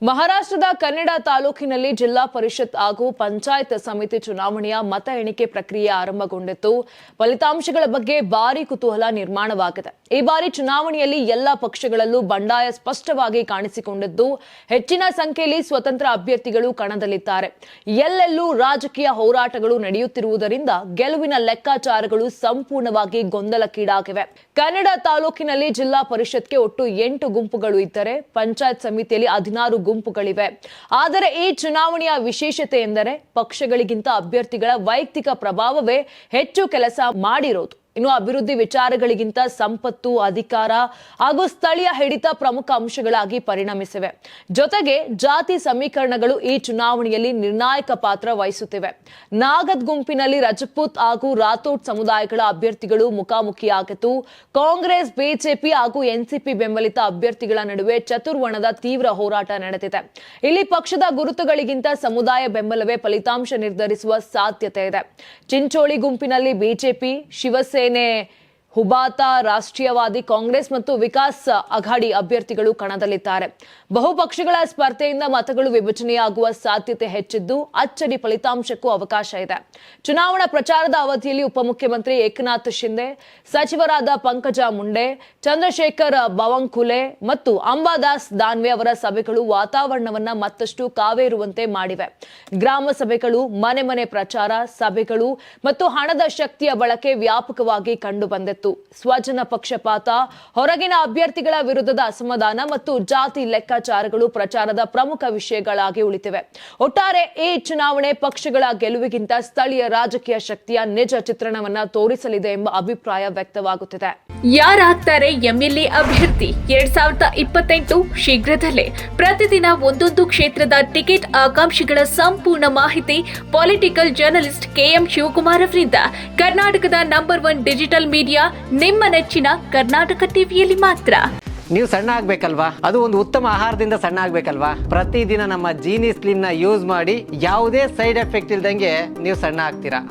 ಮಹಾರಾಷ್ಟ್ರದ ಕನ್ನಡ ತಾಲೂಕಿನಲ್ಲಿ ಜಿಲ್ಲಾ ಪರಿಷತ್ ಹಾಗೂ ಪಂಚಾಯತ್ ಸಮಿತಿ ಚುನಾವಣೆಯ ಮತ ಎಣಿಕೆ ಪ್ರಕ್ರಿಯೆ ಆರಂಭಗೊಂಡಿತ್ತು. ಫಲಿತಾಂಶಗಳ ಬಗ್ಗೆ ಭಾರಿ ಕುತೂಹಲ ನಿರ್ಮಾಣವಾಗಿದೆ. ಈ ಬಾರಿ ಚುನಾವಣೆಯಲ್ಲಿ ಎಲ್ಲ ಪಕ್ಷಗಳಲ್ಲೂ ಬಂಡಾಯ ಸ್ಪಷ್ಟವಾಗಿ ಕಾಣಿಸಿಕೊಂಡಿದ್ದು, ಹೆಚ್ಚಿನ ಸಂಖ್ಯೆಯಲ್ಲಿ ಸ್ವತಂತ್ರ ಅಭ್ಯರ್ಥಿಗಳು ಕಣದಲ್ಲಿದ್ದಾರೆ. ಎಲ್ಲೆಲ್ಲೂ ರಾಜಕೀಯ ಹೋರಾಟಗಳು ನಡೆಯುತ್ತಿರುವುದರಿಂದ ಗೆಲುವಿನ ಲೆಕ್ಕಾಚಾರಗಳು ಸಂಪೂರ್ಣವಾಗಿ ಗೊಂದಲಕ್ಕೀಡಾಗಿವೆ. ಕನ್ನಡ ತಾಲೂಕಿನಲ್ಲಿ ಜಿಲ್ಲಾ ಪರಿಷತ್ಗೆ ಒಟ್ಟು 8 ಗುಂಪುಗಳು ಇದ್ದರೆ ಪಂಚಾಯತ್ ಸಮಿತಿಯಲ್ಲಿ 16 ಗುಂಪುಗಳಿವೆ. ಆದರೆ ಈ ಚುನಾವಣೆಯ ವಿಶೇಷತೆ ಎಂದರೆ ಪಕ್ಷಗಳಿಗಿಂತ ಅಭ್ಯರ್ಥಿಗಳ ವೈಯಕ್ತಿಕ ಪ್ರಭಾವವೇ ಹೆಚ್ಚು ಕೆಲಸ ಮಾಡಿರೋದು. ಇನ್ನು ಅಭಿವೃದ್ಧಿ ವಿಚಾರಗಳಿಗಿಂತ ಸಂಪತ್ತು, ಅಧಿಕಾರ ಹಾಗೂ ಸ್ಥಳೀಯ ಹಿಡಿತ ಪ್ರಮುಖ ಅಂಶಗಳಾಗಿ ಪರಿಣಮಿಸಿವೆ. ಜೊತೆಗೆ ಜಾತಿ ಸಮೀಕರಣಗಳು ಈ ಚುನಾವಣೆಯಲ್ಲಿ ನಿರ್ಣಾಯಕ ಪಾತ್ರ ವಹಿಸುತ್ತಿವೆ. ನಾಗದ್ ಗುಂಪಿನಲ್ಲಿ ರಜಪೂತ್ ಹಾಗೂ ರಾಥೋಡ್ ಸಮುದಾಯಗಳ ಅಭ್ಯರ್ಥಿಗಳು ಮುಖಾಮುಖಿಯಾಗಿದ್ದು, ಕಾಂಗ್ರೆಸ್, ಬಿಜೆಪಿ ಹಾಗೂ ಎನ್ಸಿಪಿ ಬೆಂಬಲಿತ ಅಭ್ಯರ್ಥಿಗಳ ನಡುವೆ ಚತುರ್ವಣದ ತೀವ್ರ ಹೋರಾಟ ನಡೆದಿದೆ. ಇಲ್ಲಿ ಪಕ್ಷದ ಗುರುತುಗಳಿಗಿಂತ ಸಮುದಾಯ ಬೆಂಬಲವೇ ಫಲಿತಾಂಶ ನಿರ್ಧರಿಸುವ ಸಾಧ್ಯತೆ ಇದೆ. ಚಿಂಚೋಳಿ ಗುಂಪಿನಲ್ಲಿ ಬಿಜೆಪಿ, ಶಿವಸೇನೆ, ಹುಬಾತ, ರಾಷ್ಟ್ರೀಯವಾದಿ ಕಾಂಗ್ರೆಸ್ ಮತ್ತು ವಿಕಾಸ್ ಅಘಾಡಿ ಅಭ್ಯರ್ಥಿಗಳು ಕಣದಲ್ಲಿದ್ದಾರೆ. ಬಹುಪಕ್ಷಗಳ ಸ್ಪರ್ಧೆಯಿಂದ ಮತಗಳು ವಿಭಜನೆಯಾಗುವ ಸಾಧ್ಯತೆ ಹೆಚ್ಚಿದ್ದು, ಅಚ್ಚರಿ ಫಲಿತಾಂಶಕ್ಕೂ ಅವಕಾಶ ಇದೆ. ಚುನಾವಣಾ ಪ್ರಚಾರದ ಅವಧಿಯಲ್ಲಿ ಉಪಮುಖ್ಯಮಂತ್ರಿ ಏಕನಾಥ್ ಶಿಂದೆ, ಸಚಿವರಾದ ಪಂಕಜ ಮುಂಡೆ, ಚಂದ್ರಶೇಖರ್ ಬಾವನಕುಲೆ ಮತ್ತು ಅಂಬಾದಾಸ್ ದಾನ್ವೆ ಅವರ ಸಭೆಗಳು ವಾತಾವರಣವನ್ನ ಮತ್ತಷ್ಟು ಕಾವೇರುವಂತೆ ಮಾಡಿವೆ. ಗ್ರಾಮ ಸಭೆಗಳು, ಮನೆ ಮನೆ ಪ್ರಚಾರ ಸಭೆಗಳು ಮತ್ತು ಹಣದ ಶಕ್ತಿಯ ಬಳಕೆ ವ್ಯಾಪಕವಾಗಿ ಕಂಡು ಬಂದಿತ್ತು. ಸ್ವಜನ ಪಕ್ಷಪಾತ, ಹೊರಗಿನ ಅಭ್ಯರ್ಥಿಗಳ ವಿರುದ್ಧದ ಅಸಮಾಧಾನ ಮತ್ತು ಜಾತಿ ಲೆಕ್ಕಾಚಾರಗಳು ಪ್ರಚಾರದ ಪ್ರಮುಖ ವಿಷಯಗಳಾಗಿ ಉಳಿತಿವೆ. ಒಟ್ಟಾರೆ ಈ ಚುನಾವಣೆ ಪಕ್ಷಗಳ ಗೆಲುವಿಗಿಂತ ಸ್ಥಳೀಯ ರಾಜಕೀಯ ಶಕ್ತಿಯ ನಿಜ ಚಿತ್ರಣವನ್ನ ತೋರಿಸಲಿದೆ ಎಂಬ ಅಭಿಪ್ರಾಯ ವ್ಯಕ್ತವಾಗುತ್ತಿದೆ. ಯಾರಾಗ್ತಾರೆ ಎಂಎಲ್ಎ ಅಭ್ಯರ್ಥಿ 2028 ಶೀಘ್ರದಲ್ಲೇ. ಪ್ರತಿದಿನ ಒಂದೊಂದು ಕ್ಷೇತ್ರದ ಟಿಕೆಟ್ ಆಕಾಂಕ್ಷಿಗಳ ಸಂಪೂರ್ಣ ಮಾಹಿತಿ ಪೊಲಿಟಿಕಲ್ ಜರ್ನಲಿಸ್ಟ್ KM ಶಿವಕುಮಾರ್ ಅವರಿಂದ. ಕರ್ನಾಟಕದ ನಂಬರ್ 1 ಡಿಜಿಟಲ್ ಮೀಡಿಯಾ ನಿಮ್ಮ ನೆಚ್ಚಿನ ಕರ್ನಾಟಕ ಟಿವಿಯಲ್ಲಿ ಮಾತ್ರ. ನೀವು ಸಣ್ಣ ಆಗ್ಬೇಕಲ್ವಾ? ಅದು ಒಂದು ಉತ್ತಮ ಆಹಾರದಿಂದ ಸಣ್ಣ ಆಗ್ಬೇಕಲ್ವಾ? ಪ್ರತಿದಿನ ನಮ್ಮ ಜೀನಿ ಸ್ಲಿಮ್ ನ ಯೂಸ್ ಮಾಡಿ ಯಾವುದೇ ಸೈಡ್ ಎಫೆಕ್ಟ್ ಇಲ್ದಂಗೆ ನೀವು ಸಣ್ಣ ಆಗ್ತೀರಾ.